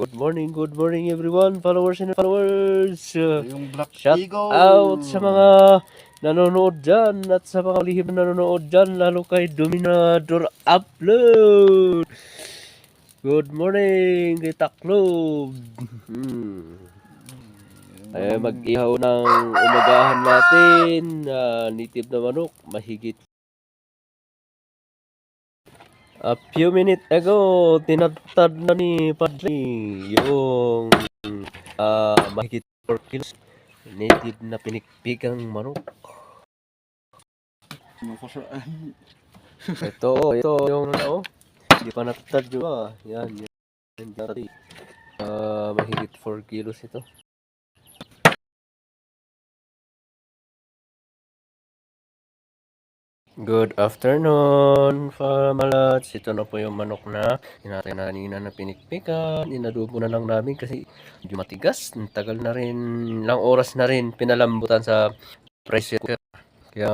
Good morning everyone, followers and followers. Yung Black Shout Eagle. out sa mga nanonood dyan at sa mga lihim na nanonood dyan, lalo kay Dominador Upload. Good morning, kay Taklob. Ay, mag-ihaw ng umagahan natin. Native na manok, mahigit. A few minutes ago, tinatad na ni Padre yung mahigit 4 kilos native na pinikpigang manok. Ito yung hindi pa natatad yun. Yan. Mahigit 4 kilos ito. Good afternoon, Famalats. Ito na po yung manok na natin na kanina na pinikpikan. Inadubo na lang namin kasi medyo matigas. Tagal na rin, ilang oras na rin pinalambutan sa pressure cooker. Kaya,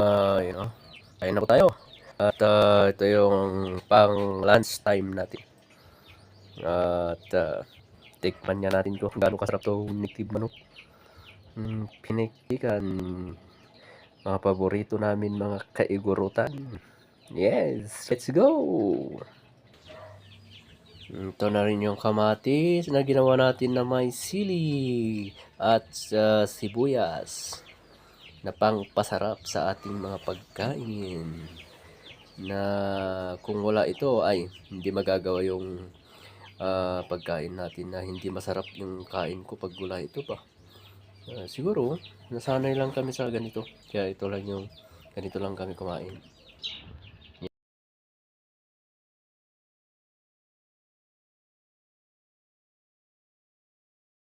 ayun na po tayo. At ito yung pang lunch time natin. At tikman niya natin kung gaano kasarap ito native manok. Pinikpikan. Mga paborito namin mga kaigurutan. Yes, let's go! Ito na rin yung kamatis na ginawa natin na may sili at sibuyas na pangpasarap sa ating mga pagkain. Na kung wala ito ay hindi magagawa yung pagkain natin, na hindi masarap yung kain ko pag wala ito pa. Siguro nasanay lang kami sa ganito, kaya ganito lang kami kumain.